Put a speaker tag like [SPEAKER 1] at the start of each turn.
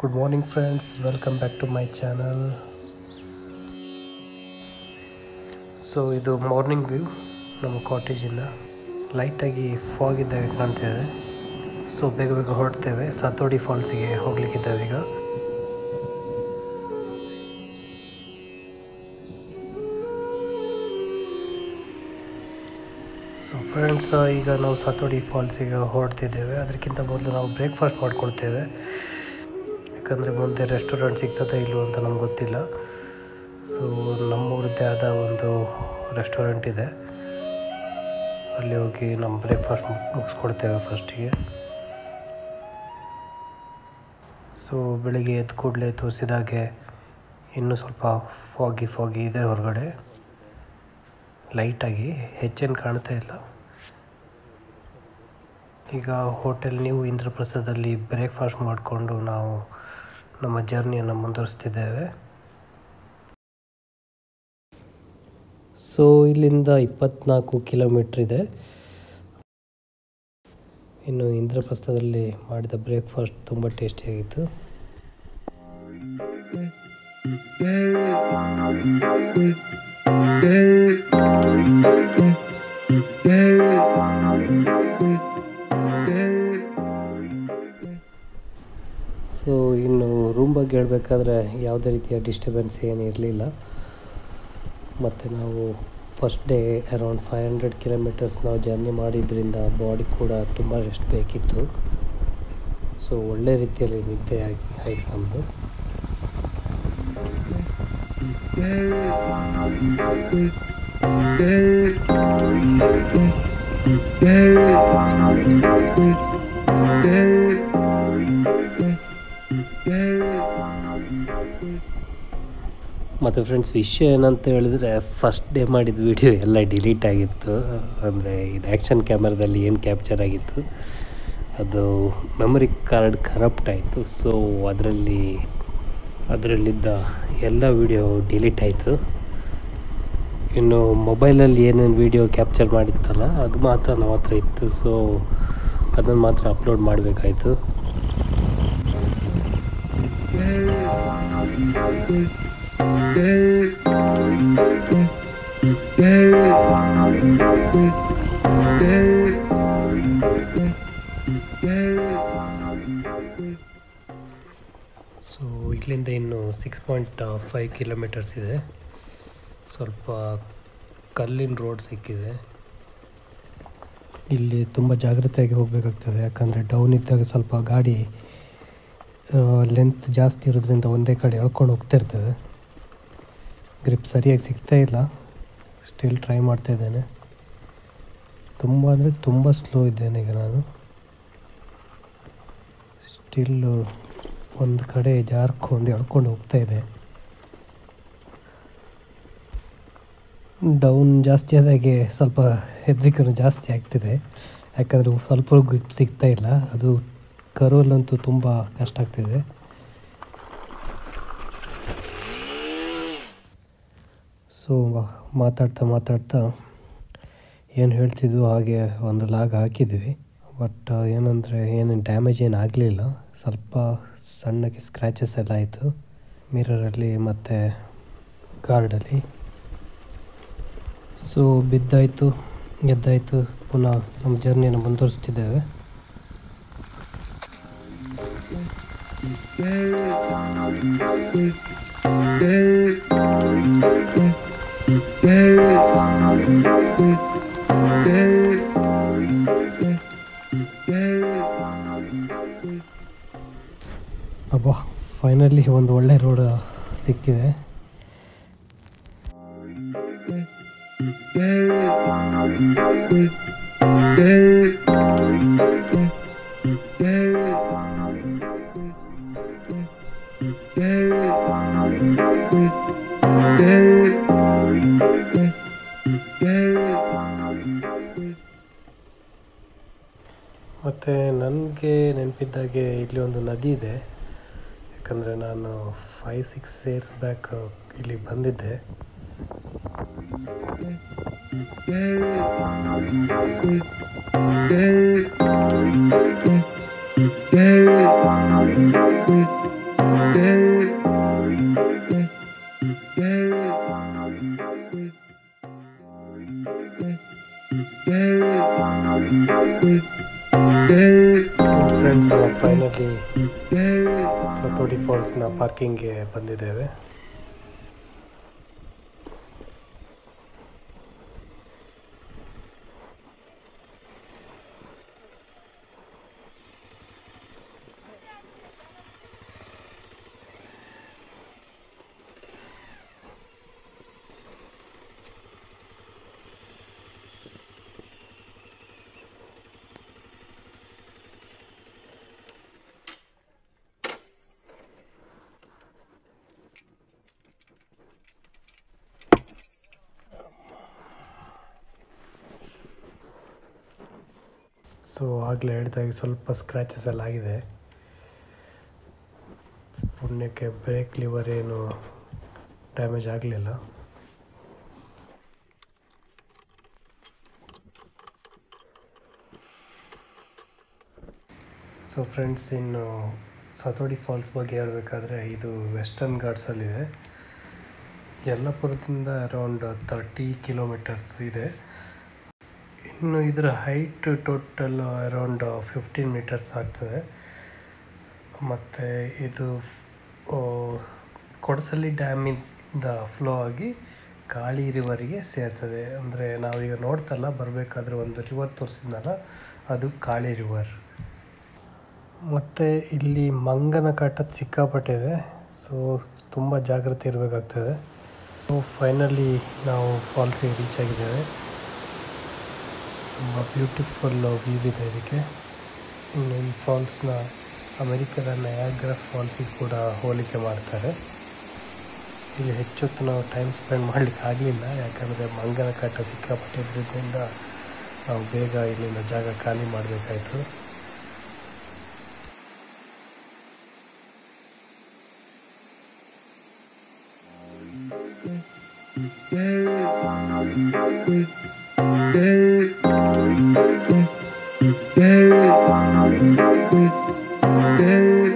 [SPEAKER 1] Good morning friends, welcome back to my channel. So ಇದು morning view ನಮ್ಮ ಕಾಟೇಜಿಂದ. ಲೈಟಾಗಿ fog ಇದ್ದಾಗ ಕಾಣ್ತಿದೆ. ಸೊ ಬೇಗ ಹೊರಡ್ತೇವೆ. ಸಾತೋಡಿ ಫಾಲ್ಸಿಗೆ ಹೋಗ್ಲಿಕ್ಕಿದ್ದಾವೆ ಈಗ. ಸೊ ಫ್ರೆಂಡ್ಸ್, ಈಗ ನಾವು ಸಾತೋಡಿ ಫಾಲ್ಸಿಗೆ ಹೊರಡ್ತಿದ್ದೇವೆ. ಅದಕ್ಕಿಂತ ಮೊದಲು ನಾವು ಬ್ರೇಕ್ಫಾಸ್ಟ್ ಮಾಡ್ಕೊಳ್ತೇವೆ. ಯಾಕಂದರೆ ಮುಂದೆ ರೆಸ್ಟೋರೆಂಟ್ ಸಿಗ್ತದೆ ಇಲ್ಲೋ ಅಂತ ನಮ್ಗೆ ಗೊತ್ತಿಲ್ಲ. ಸೊ ನಮ್ಮೂರದ್ದೇ ಆದ ಒಂದು ರೆಸ್ಟೋರೆಂಟ್ ಇದೆ, ಅಲ್ಲಿ ಹೋಗಿ ನಮ್ಮ ಬ್ರೇಕ್ಫಾಸ್ಟ್ ಮುಗಿಸ್ಕೊಡ್ತೇವೆ ಫಸ್ಟಿಗೆ. ಸೊ ಬೆಳಿಗ್ಗೆ ಎದ್ದು ಕೂಡಲೇ ತೋರಿಸಿದಾಗೆ ಇನ್ನೂ ಸ್ವಲ್ಪ ಫಾಗಿ ಇದೆ ಹೊರಗಡೆ. ಲೈಟಾಗಿ ಹೆಚ್ಚೇನು ಕಾಣ್ತಾ ಇಲ್ಲ. ಈಗ ಹೋಟೆಲ್ ನ್ಯೂ ಇಂದ್ರಪ್ರಸ್ಥದಲ್ಲಿ ಬ್ರೇಕ್ಫಾಸ್ಟ್ ಮಾಡಿಕೊಂಡು ನಾವು ನಮ್ಮ ಜರ್ನಿಯನ್ನು ಮುಂದುವರಿಸ್ತಿದ್ದೇವೆ. ಸೊ ಇಲ್ಲಿಂದ 24 ಕಿಲೋಮೀಟ್ರ್ ಇದೆ. ಇನ್ನು ಇಂದ್ರಪ್ರಸ್ಥದಲ್ಲಿ ಮಾಡಿದ ಬ್ರೇಕ್ಫಾಸ್ಟ್ ತುಂಬ ಟೇಸ್ಟಿಯಾಗಿತ್ತು. ಸೊ ಇನ್ನು ರೂಮ್ ಬಗ್ಗೆ ಹೇಳಬೇಕಾದ್ರೆ ಯಾವುದೇ ರೀತಿಯ ಡಿಸ್ಟರ್ಬೆನ್ಸ್ ಏನು ಇರಲಿಲ್ಲ. ಮತ್ತು ನಾವು ಫಸ್ಟ್ ಡೇ ಅರೌಂಡ್ 500 ಕಿಲೋಮೀಟರ್ಸ್ ನಾವು ಜರ್ನಿ ಮಾಡಿದ್ರಿಂದ ಬಾಡಿ ಕೂಡ ತುಂಬ ರೆಸ್ಟ್ ಬೇಕಿತ್ತು. ಸೊ ಒಳ್ಳೆ ರೀತಿಯಲ್ಲಿ ನಿದ್ದೆ ಆಯಿತು ನಮ್ಮದು. ಮತ್ತು ಫ್ರೆಂಡ್ಸ್, ವಿಷಯ ಏನಂತ ಹೇಳಿದ್ರೆ, ಫಸ್ಟ್ ಡೇ ಮಾಡಿದ ವಿಡಿಯೋ ಎಲ್ಲ ಡಿಲೀಟ್ ಆಗಿತ್ತು. ಅಂದರೆ ಇದು ಆ್ಯಕ್ಷನ್ ಕ್ಯಾಮ್ರಾದಲ್ಲಿ ಏನು ಕ್ಯಾಪ್ಚರ್ ಆಗಿತ್ತು ಅದು ಮೆಮೊರಿ ಕಾರ್ಡ್ ಕರಪ್ಟ್ ಆಯಿತು. ಸೊ ಅದರಲ್ಲಿದ್ದ ಎಲ್ಲ ವಿಡಿಯೋ ಡಿಲೀಟ್ ಆಯಿತು. ಇನ್ನು ಮೊಬೈಲಲ್ಲಿ ಏನೇನು ವಿಡಿಯೋ ಕ್ಯಾಪ್ಚರ್ ಮಾಡಿತ್ತಲ್ಲ ಅದು ಮಾತ್ರ ನಮ್ಮ ಹತ್ರ ಇತ್ತು. ಸೊ ಅದನ್ನು ಮಾತ್ರ ಅಪ್ಲೋಡ್ ಮಾಡಬೇಕಾಯಿತು. ಸೊ ಇಲ್ಲಿಂದ ಇನ್ನು 6.5 ಕಿಲೋಮೀಟರ್ಸ್ ಇದೆ. ಸ್ವಲ್ಪ ಕಲ್ಲಿನ ರೋಡ್ ಸಿಕ್ಕಿದೆ. ಇಲ್ಲಿ ತುಂಬ ಜಾಗ್ರತೆಯಾಗಿ ಹೋಗಬೇಕಾಗ್ತದೆ. ಯಾಕಂದರೆ ಡೌನ್ ಇದ್ದಾಗ ಸ್ವಲ್ಪ ಗಾಡಿ ಲೆಂತ್ ಜಾಸ್ತಿ ಇರೋದ್ರಿಂದ ಒಂದೇ ಕಡೆ ಎಳ್ಕೊಂಡು ಹೋಗ್ತಾಯಿರ್ತದೆ. ಗ್ರಿಪ್ ಸರಿಯಾಗಿ ಸಿಗ್ತಾ ಇಲ್ಲ. ಸ್ಟಿಲ್ ಟ್ರೈ ಮಾಡ್ತಾಯಿದ್ದೇನೆ. ತುಂಬ ಅಂದರೆ ತುಂಬ ಸ್ಲೋ ಇದ್ದೇನೆ ಈಗ ನಾನು. ಸ್ಟಿಲ್ ಒಂದು ಕಡೆ ಜಾರ್ಕೊಂಡು ಎಳ್ಕೊಂಡು ಹೋಗ್ತಾಯಿದೆ. ಡೌನ್ ಜಾಸ್ತಿ ಆದಾಗೆ ಸ್ವಲ್ಪ ಹೆದರಿಕೆನೂ ಜಾಸ್ತಿ ಆಗ್ತಿದೆ. ಯಾಕಂದರೆ ಸ್ವಲ್ಪ ಗ್ರಿಪ್ ಸಿಗ್ತಾ ಇಲ್ಲ. ಅದು ಕರ್ವಲ್ಲಂತೂ ತುಂಬ ಕಷ್ಟ ಆಗ್ತಿದೆ. ಸೊ ಮಾತಾಡ್ತಾ ಏನು ಹೇಳ್ತಿದ್ವು ಹಾಗೆ ಒಂದು ಲಾಗ್ ಹಾಕಿದ್ವಿ. ಬಟ್ ಏನಂದರೆ ಏನು ಡ್ಯಾಮೇಜ್ ಏನು ಆಗಲಿಲ್ಲ. ಸ್ವಲ್ಪ ಸಣ್ಣಗೆ ಸ್ಕ್ರ್ಯಾಚಸ್ ಎಲ್ಲ ಆಯಿತು ಮಿರರಲ್ಲಿ ಮತ್ತು ಕಾರ್ಡಲ್ಲಿ. ಸೊ ಬಿದ್ದಾಯಿತು, ಗೆದ್ದಾಯಿತು. ಪುನಃ ನಮ್ಮ ಜರ್ನಿಯನ್ನು ಮುಂದುವರಿಸ್ತಿದ್ದೇವೆ. ಅಬ್ಬಾ, ಫೈನಲಿ ಒಂದು ಒಳ್ಳೆ ರೋಡ್ ಸಿಕ್ಕಿದೆ. ಮತ್ತು ನನಗೆ ನೆನಪಿದ್ದಾಗೆ ಇಲ್ಲಿ ಒಂದು ನದಿ ಇದೆ. ಯಾಕಂದರೆ ನಾನು 5-6 ಇಯರ್ಸ್ ಬ್ಯಾಕ್ ಇಲ್ಲಿ ಬಂದಿದ್ದೆ. ಸೊ ಫ್ರೆಂಡ್ಸ್, ಫೈನಲಿ ಸತೋಡಿ ಫಾಲ್ಸ್ನ ಪಾರ್ಕಿಂಗ್ಗೆ ಬಂದಿದ್ದೇವೆ. ಸೊ ಆಗಲೇ ಹೇಳಿದಾಗೆ ಸ್ವಲ್ಪ ಸ್ಕ್ರ್ಯಾಚಸ್ ಎಲ್ಲ ಆಗಿದೆ. ಪುಣ್ಯಕ್ಕೆ ಬ್ರೇಕ್ ಲಿವರ್ ಏನು ಡ್ಯಾಮೇಜ್ ಆಗಲಿಲ್ಲ. ಸೊ ಫ್ರೆಂಡ್ಸ್, ಇನ್ನು ಸತೋಡಿ ಫಾಲ್ಸ್ ಬಗ್ಗೆ ಹೇಳಬೇಕಾದ್ರೆ ಇದು ವೆಸ್ಟರ್ನ್ ಘಾಟ್ಸಲ್ಲಿದೆ. ಯಲ್ಲಪುರದಿಂದ ಅರೌಂಡ್ 30 ಕಿಲೋಮೀಟರ್ಸ್ ಇದೆ. ಇನ್ನು ಇದರ ಹೈಟ್ ಟೋಟಲ್ ಅರೌಂಡ್ 15 ಮೀಟರ್ಸ್ ಆಗ್ತದೆ. ಮತ್ತು ಇದು ಕೊಡಸಳ್ಳಿ ಡ್ಯಾಮಿಂದ ಫ್ಲೋ ಆಗಿ ಕಾಳಿ ರಿವರಿಗೆ ಸೇರ್ತದೆ. ಅಂದರೆ ನಾವೀಗ ನೋಡ್ತಲ್ಲ, ಬರಬೇಕಾದ್ರೆ ಒಂದು ರಿವರ್ ತೋರಿಸಿದ್ನಲ್ಲ, ಅದು ಕಾಳಿ ರಿವರ್. ಮತ್ತು ಇಲ್ಲಿ ಮಂಗನ ಕಾಟ ಸಿಕ್ಕಾಪಟ್ಟೆ ಇದೆ. ಸೊ ತುಂಬ ಜಾಗ್ರತೆ ಇರಬೇಕಾಗ್ತದೆ. ಸೊ ಫೈನಲಿ ನಾವು ಫಾಲ್ಸಿಗೆ ರೀಚ್ ಆಗಿದ್ದೇವೆ. ತುಂಬ ಬ್ಯೂಟಿಫುಲ್ ವ್ಯೂ ಇದೆ ಇದಕ್ಕೆ. ಇನ್ನು ಈ ಫಾಲ್ಸ್ನ ಅಮೆರಿಕದ ನಯಾಗ್ರಾ ಫಾಲ್ಸಿಗೆ ಕೂಡ ಹೋಲಿಕೆ ಮಾಡ್ತಾರೆ. ಇಲ್ಲಿ ಹೆಚ್ಚೊತ್ತು ನಾವು ಟೈಮ್ ಸ್ಪೆಂಡ್ ಮಾಡಲಿಕ್ಕೆ ಆಗಲಿಲ್ಲ, ಯಾಕಂದರೆ ಮಂಗನ ಕಾಟ ಸಿಕ್ಕಾಪಟ್ಟಿದ್ದರಿಂದ ನಾವು ಬೇಗ ಇಲ್ಲಿಂದ ಜಾಗ ಖಾಲಿ ಮಾಡಬೇಕಾಯಿತು.
[SPEAKER 2] Yeah.